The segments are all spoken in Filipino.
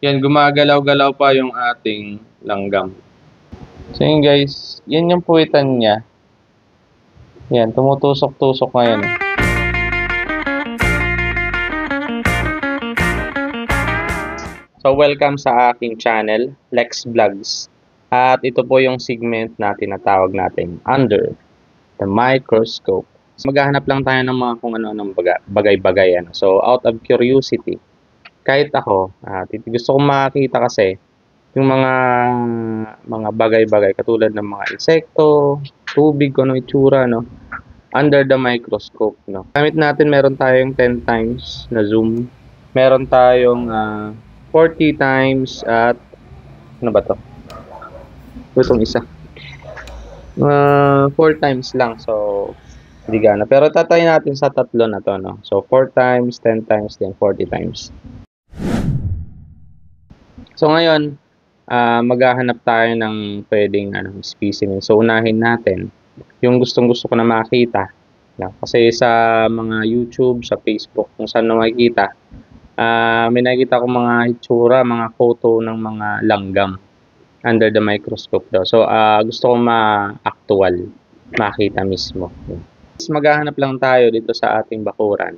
Yan, gumagalaw-galaw pa yung ating langgam. So yun guys, yan yung puwitan niya. Yan, tumutusok-tusok ngayon. So welcome sa aking channel, Lex Vlogs. At ito po yung segment na tinatawag natin Under the Microscope. So, maghahanap lang tayo ng mga kung ano-anong bagay-bagay. So out of curiosity, kahit ako, gusto kong makakita kasi yung mga bagay-bagay katulad ng mga insekto, tubig, kung ano itsura, no? Under the microscope, no? Gamit natin, meron tayong 10 times na zoom. Meron tayong 40 times at ano ba to? Itong isa. 4 times lang. So, hindi gana. Pero tatry natin sa tatlo na to, no? So, 4 times, 10 times, then 40 times. So ngayon, maghahanap tayo ng pwedeng specimen. So unahin natin yung gustong-gusto ko na makita. Kasi sa mga YouTube, sa Facebook, kung saan na makikita, may nakikita ko mga itsura, mga photo ng mga langgam under the microscope daw. So gusto ko ma-actual, makita mismo. Maghahanap lang tayo dito sa ating bakuran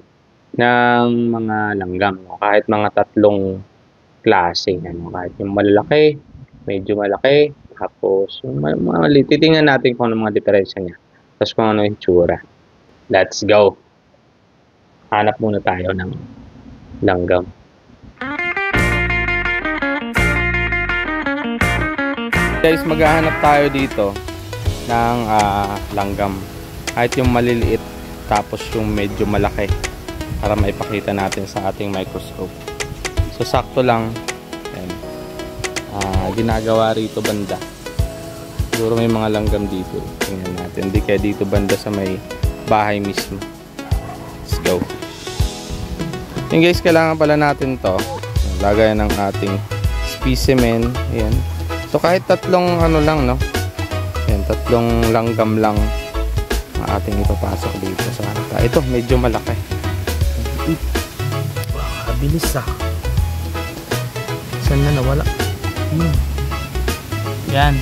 ng mga langgam. Kahit mga tatlong klase, kahit yung malalaki, medyo malaki, tapos yung maliit. Titingnan natin kung ano mga diferensya niya, tapos kung ano yung tsura. Let's go! Hanap muna tayo ng langgam. Guys, maghahanap tayo dito ng langgam, kahit yung maliliit, tapos yung medyo malaki, para maipakita natin sa ating microscope. So sakto lang, ginagawa rito banda. Siguro may mga langgam dito. Tingnan natin. Hindi kaya dito banda sa may bahay mismo. Let's go. Yung guys, kailangan pala natin to. Lagayan ng ating specimen. Ayan. So kahit tatlong lang, no? Ayan, tatlong langgam lang ang ating ipapasok dito sa harap. Ito, medyo malaki. Kabilis Saan na nawala? Yan.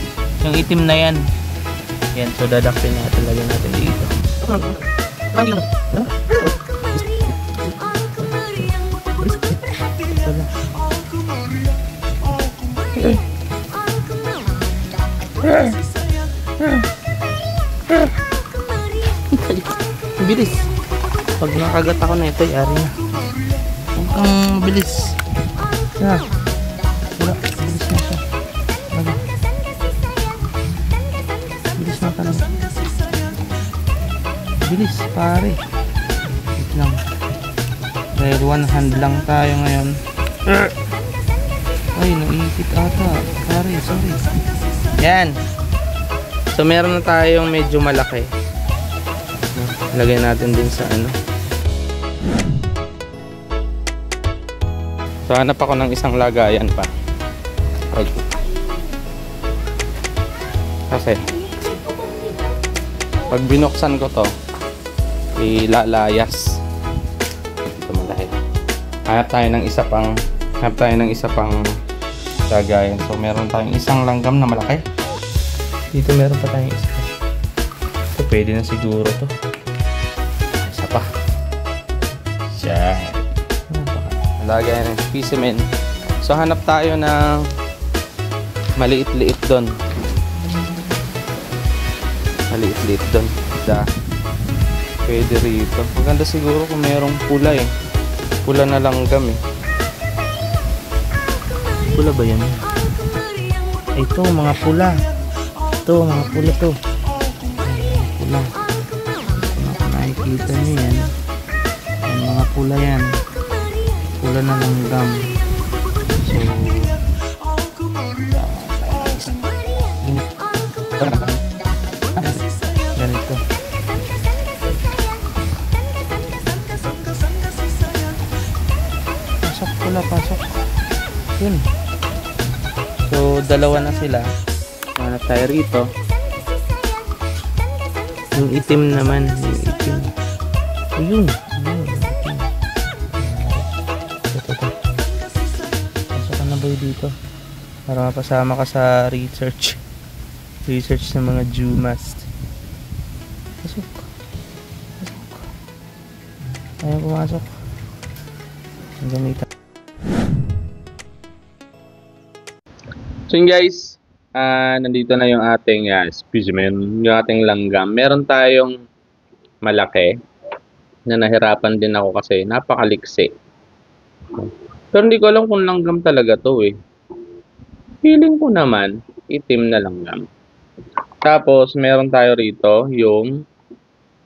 Yung itim na yan. Yan. So dadakpin natin. Lagyan natin dito. Bilis. Pag nakagat ako na ito, yari na. Ang bilis. Yan. Bilis pare. Wait lang. Dahil one hand lang tayo ngayon. Ay, naipit ata. Pare, sorry. Yan. So meron na tayong medyo malaki. Lagay natin din sa So hanap ako ng isang lagayan pa. Kasi pag binuksan ko to, ilalayas. Ito malaki. Hanap tayo ng isa pang lagayan. So meron tayong isang langgam na malaki. Dito meron pa tayong isa. Ito pwede na siguro to. Isa pa. Siya. Lagayan ng specimen. So hanap tayo ng maliit-liit doon. Maliit-liit doon. Pwede rito. Maganda siguro kung mayroong pula Pula na langgam Pula ba yan? Ito, mga pula. Ito, mga pula to. Pula. Kung nakikita nyo yan. Yung mga pula yan. Pula na langgam. So, ganito. Pasok pula, pasok. Yun. So, dalawa na sila. Hanap tayo rito. Yung itim naman. Yung itim. Ayun. Ayun. Itim. Ito. Pasok ka na ba kayo dito. Para mapasama ka sa research. Research ng mga Jumas. Pasok. Pasok. Ayaw pumasok. Ang gamitan. So yun guys, nandito na yung ating specimen, yung ating langgam. Meron tayong malaki na nahirapan din ako kasi napakaliksi. Pero hindi ko alam kung langgam talaga to eh. Feeling ko naman, itim na langgam. Tapos, meron tayo rito yung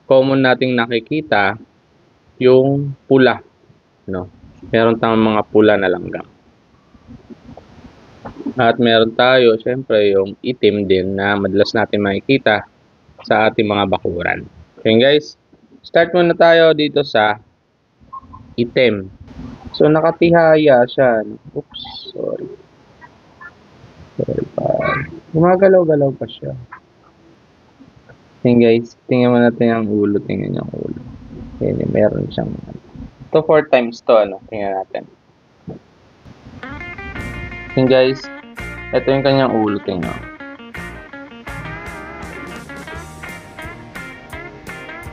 common nating nakikita, yung pula. No? Meron tayong mga pula na langgam. At meron tayo, syempre, yung itim din na madalas natin makikita sa ating mga bakuran. Okay guys, start muna tayo dito sa itim. So, nakatihaya siya. Oops, sorry. Sorry pa. Gumagalaw-galaw pa siya. Ayan guys, tingnan mo natin ang ulo. Tingnan yung ulo. Ayan, meron siyang... Ito 4 times to, ano? Tingnan natin. Ayan guys, ito yung kanyang ulo. Tingnan.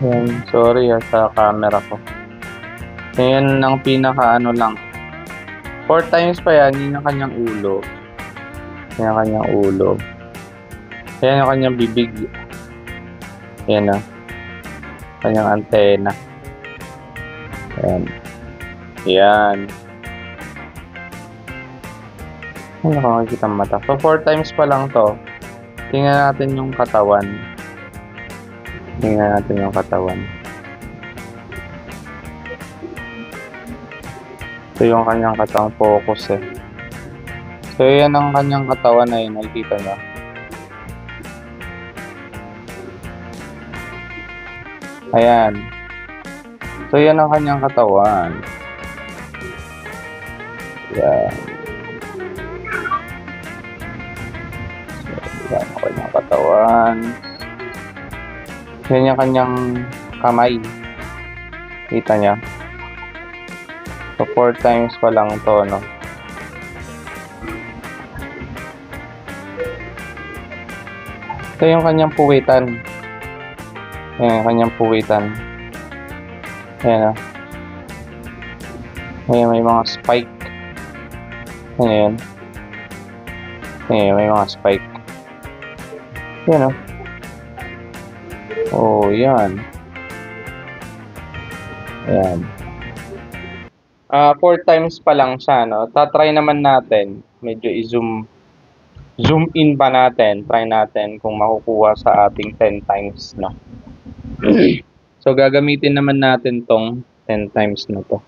Ayan, sorry sa camera ko. Ayan ang pinaka ano lang. 4 times pa yan, yun yung kanyang ulo. Ayan ang kanyang ulo. Ayan yung kanyang bibig. Ayan na. Kanyang antena. Ayan. Ayan. Ayan, nakakakita ang mata. So, 4 times pa lang to. Tingnan natin yung katawan. Tingnan natin yung katawan. Ito yung kanyang katawang focus eh. So, yan ang kanyang katawan na yun. Nakikita nyo. Ayan. So, yan ang kanyang katawan. Ayan. So, yan ang kanyang katawan. Yan yung kanyang kamay. Kita niya. So, 4 times pa lang to, no? Ito yung kanyang puwitan. Ayan, kanyang puwitan. Ayan, ayan, may mga spike. Ayan. Ayan, may mga spike. Ayan, oh, yan. Ayan. 4 times pa lang siya, no? Tatry naman natin. Medyo zoom in pa natin. Try natin kung makukuha sa ating 10 times, no? So, gagamitin naman natin tong 10 times na to.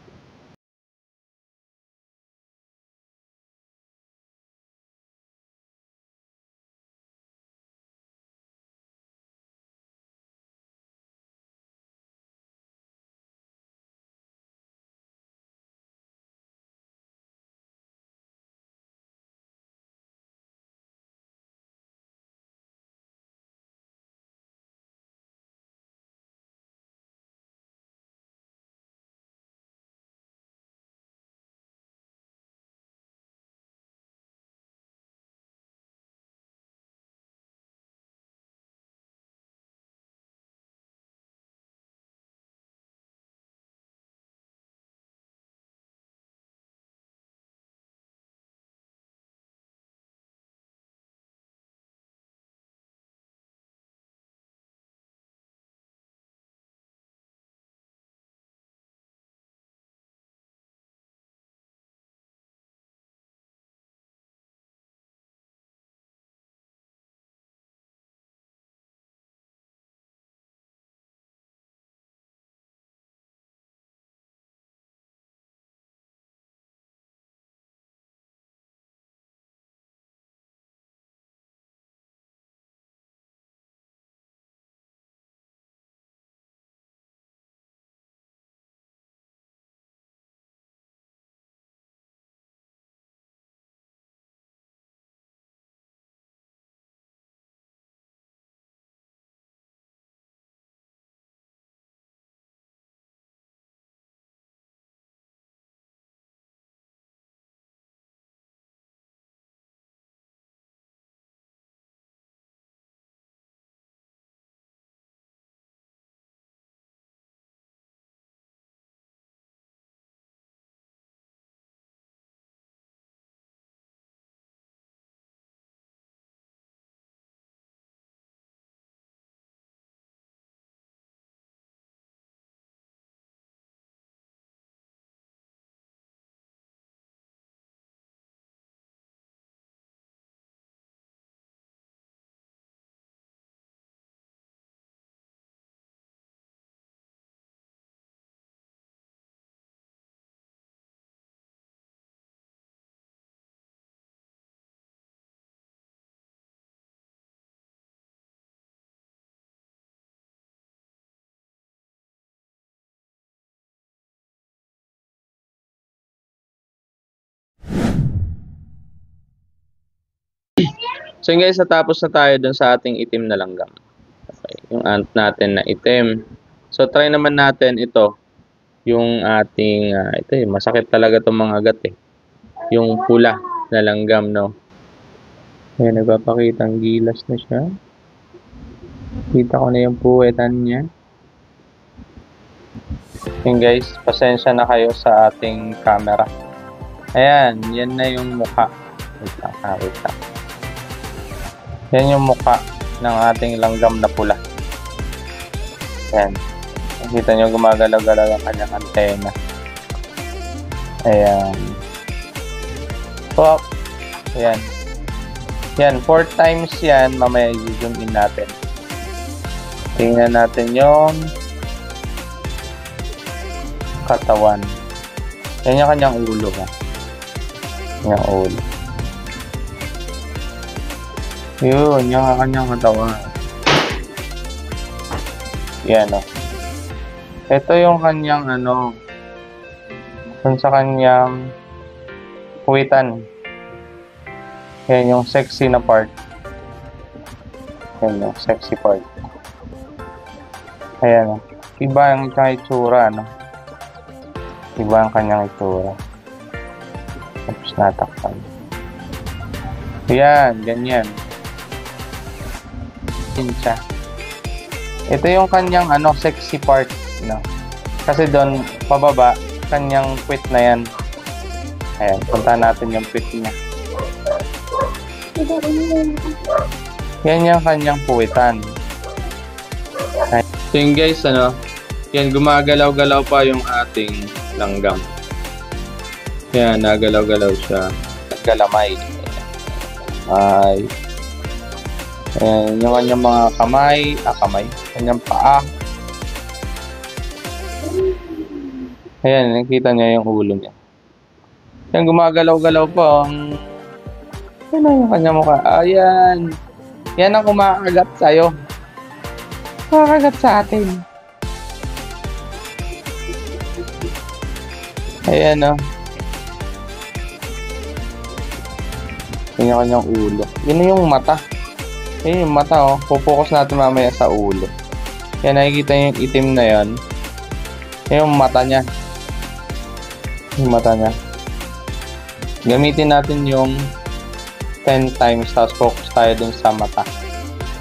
So yun guys, natapos na tayo dun sa ating itim na langgam. Okay, yung ant natin na itim. So try naman natin ito. Yung ating, ito masakit talaga itong mga gat eh. Yung pula na langgam, no? Ayan, nagpapakita ang gilas na siya. Kita ko na yung puwetan niya. Yun guys, pasensya na kayo sa ating camera. Ayan, yan na yung mukha. Wait lang. Yan yung mukha ng ating langgam na pula. Ayan. Nakita nyo gumagalaw-galaw ang kanyang antena. Ayan. Pop. Ayan. Yan, 4 times yan. Mamaya i-zoom in natin. Tingnan natin yung katawan. Yan yung kanyang ulo. Yan yung ulo. Yun, yung kanyang katawan. Yan o. Ito yung kanyang kung sa kanyang puwitan. Yan yung sexy na part. Yan yung sexy part. Ayan o. Iba ang kanyang itsura, no? Iba ang kanyang itsura. Tapos natakpan. Yan, ganyan. Siya. Ito yung kanyang sexy part, no? Kasi doon pababa kanyang puwit na yan. Ayan, punta natin yung puwit niya. Yan yung kanyang puwitan. So yun guys, yan gumagalaw-galaw pa yung ating langgam. Yan, nagalaw-galaw siya. Naggalamay. Ay. Ayan, yung kanyang mga kamay, kanyang paa. Ayan, nakita niya yung ulo niya. Yan, gumagalaw-galaw pa. Yan yung kanyang mukha. Ayan. Yan ang kumakagat sa'yo. Kumakagat sa atin. Ayan o. Yan yung kanyang ulo. Yan yung mata. Yan yung mata o. Focus natin mamaya sa ulo. Yan, nakikita yung itim na yan. Yan yung mata niya. Yung mata niya. Gamitin natin yung 10 times tapos focus tayo dun sa mata.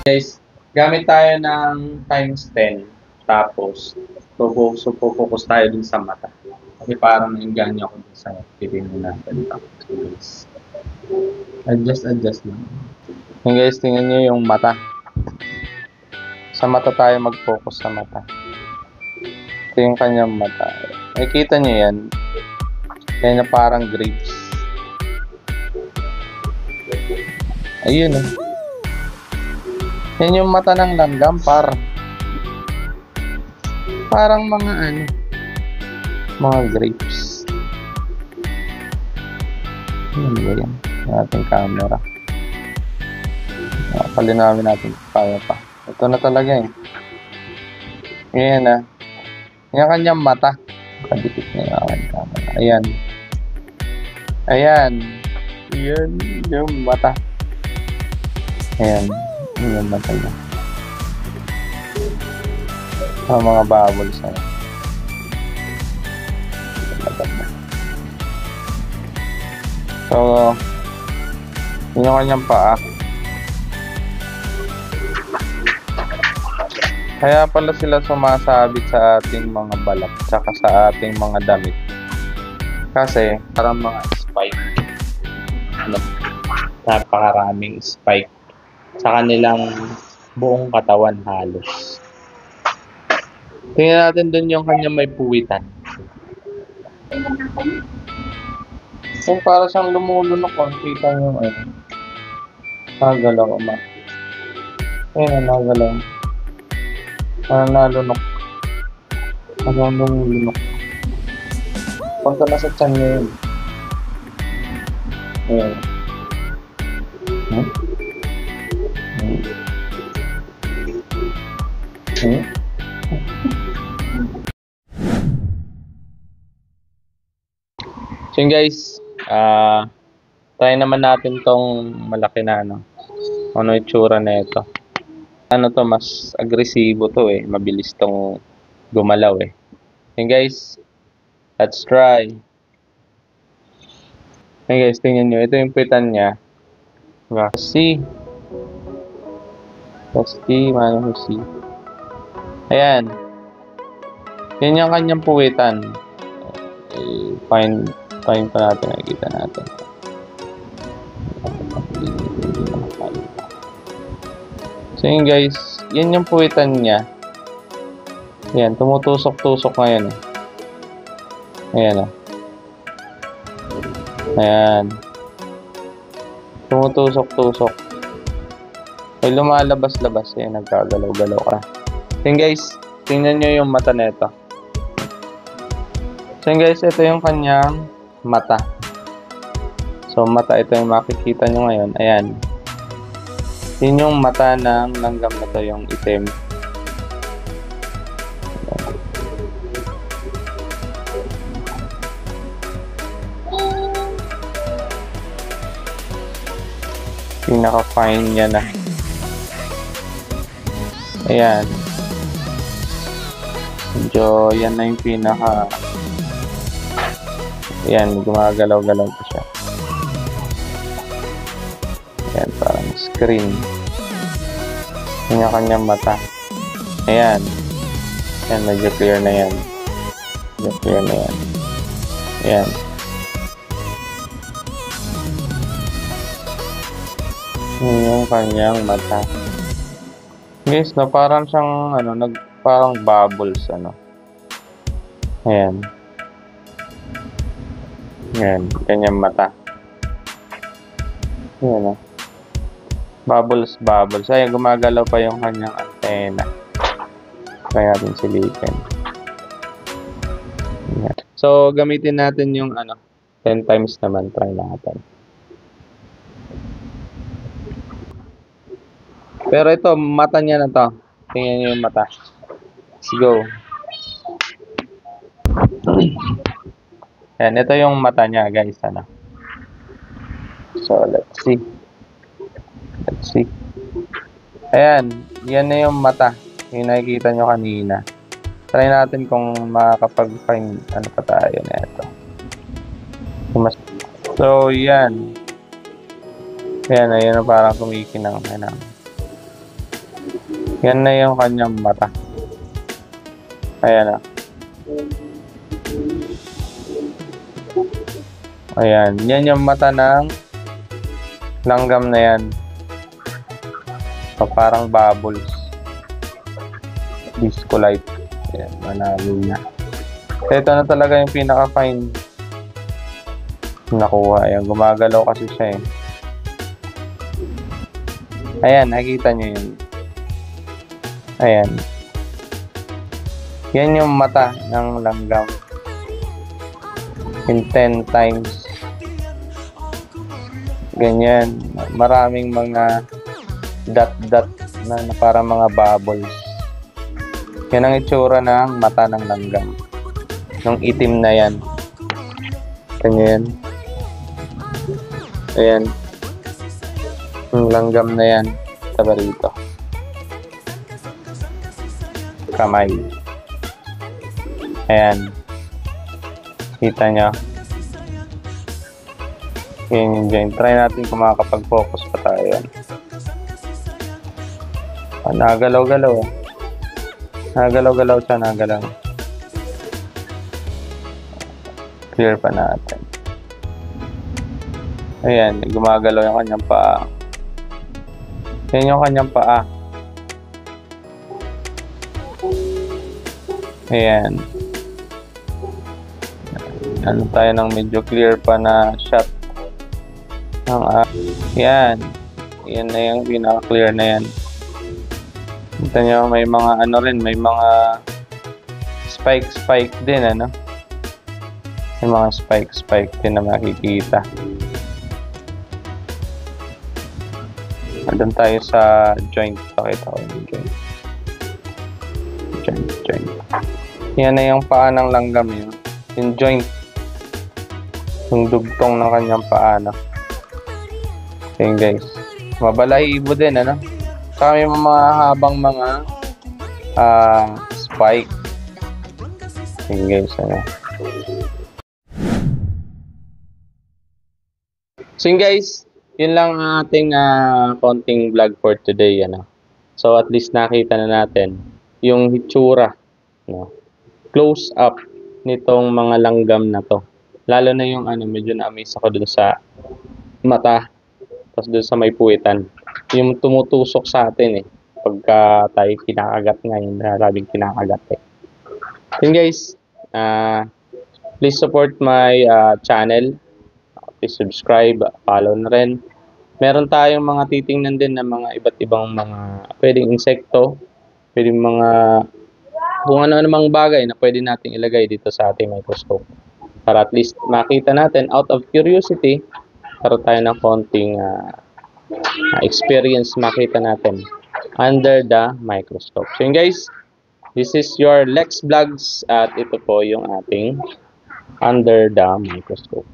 Guys, gamit tayo ng times 10 tapos focus tayo dun sa mata. Kasi parang nainganyo ako dun sa titingin natin. Tapos, adjust lang. And guys, tingnan nyo yung mata. Sa mata tayo mag-focus sa mata. Ito yung kanyang mata. Nakikita nyo yan. Yan na parang grapes. Ayun o. Yan yung mata ng langgam, parang mga mga grapes. Ano ba yan? Yung ating camera. Palinawin natin. Kaya pa. Ito na talaga eh. Ayan yung kanyang mata. Kadikit na yung aking camera. Ayan. Ayan yung mata. Ayan yung mata niya. Ang mga bubbles na. So, yun yung kanyang paa. Kaya pala sila sumasabit sa ating mga balat tsaka sa ating mga damit. Kasi parang mga spike. Napakaraming spike sa kanilang buong katawan halos. Tingnan natin dun yung kanyang may puwitan. Kung para siyang lumulunok, kita nyo nagalaw ma. Ayun nagalaw. Nalunok. Parang lumulunok. Punta na sa tiyan niya yun. Ayan. So yun guys, try naman natin tong malaki na Ano itsura na ito. Ano to, mas agresibo to eh. Mabilis tong gumalaw eh. And guys, let's try. Hey guys, tingnan nyo. Ito yung pitan niya. Diba? See? Let's see. Mano see? Ayan. Yan yung kanyang puwitan. Find pa natin. Nakikita natin. So yun guys, yan yung puwitan niya. Ayan, tumutusok-tusok ngayon. Ayan o. Ayan. Tumutusok-tusok. Ay lumalabas-labas. Ayan, nagkagalaw-galaw ka. So yun guys, tingnan nyo yung mata nito. So yun guys, ito yung kanyang mata. So mata, ito yung makikita nyo ngayon. Ayan. Yun yung mata ng langgam na to, yung itim. Pinaka-fine niya na. Ayan. Medyo, yan na yung pinaka... Ayan, gumagalaw-galaw pa siya. Ayan, parang screen. Yan yung kanyang mata. Ayan. Ayan, medyo clear na yan. Medyo clear na yan. Ayan. Yan yung kanyang mata. Guys, na parang siyang, parang bubbles, Ayan. Ayan, kanyang mata. Ayan, Bubbles. Ay, gumagalaw pa yung kanyang antena. Kaya natin silipin. Ayan. So, gamitin natin yung 10 times naman. Try natin. Pero ito, mata niya na to. Tingnan niyo yung mata. Let's go. Ayan, ito yung mata niya, guys. So, let's see. Ayan, yan na yung mata. Yung nakikita nyo kanina. Try natin kung makakapag-find pa tayo na ito. So, yan. Ayan, ayan parang kumikinang. Yan na yung kanyang mata. Ayan Ayan, yan yung mata ng langgam na yan. So, parang bubbles. Disco light. Ayan, manalo na. Ito na talaga yung pinaka-fine nakuha. Ayan, gumagalaw kasi siya eh. Ayan, nakita nyo yun. Ayan. Yan yung mata ng langgam. In 10 times. Ganyan. Maraming mga dot na parang mga bubbles. Yan ang itsura ng mata ng langgam. Yung itim na yan. Ganyan. Ayan. Yung langgam na yan. Taba rito. Kamay. Ayan. Kita nyo. Yan yung joint. Try natin kung makakapag-focus pa tayo. Nagalaw-galaw eh. Nagalaw-galaw siya, nagalaw. Clear pa natin. Ayan, gumagalaw yung kanyang paa. Yan yung kanyang paa. Ayan. Ano tayo ng medyo clear pa na shot. Yan. Yan na yung pinaka-clear na yan. Kita nyo, may mga may mga spike din, May mga spike din na makikita. Doon tayo sa joint. Pakita ko yung joint. Joint. Yan na yung paa ng langgam yun. Yung joint. Yung dugtong ng kanyang paa, Ayan guys. Mabalahibo din, ano? Saka may mga habang mga spike. Yun guys, ano? So yun guys, yun lang ang ating konting vlog for today, ano? So at least nakita na natin yung hitsura, no? Close up nitong mga langgam na to. Lalo na yung medyo na-amaze ako dun sa mata, tapos dun sa may puwitan. Yung tumutusok sa atin pagka tayo kinakagat nga, yung narabing kinakagat Yun guys, please support my channel. Please subscribe, follow na rin. Meron tayong mga titingnan din na mga iba't ibang mga pwedeng insekto, pwedeng mga kung ano namang bagay na pwede nating ilagay dito sa ating microscope. Para at least makita natin out of curiosity, para tayo ng konting experience makita natin under the microscope. So yun guys, this is your Lex Vlogs at ito po yung ating under the microscope.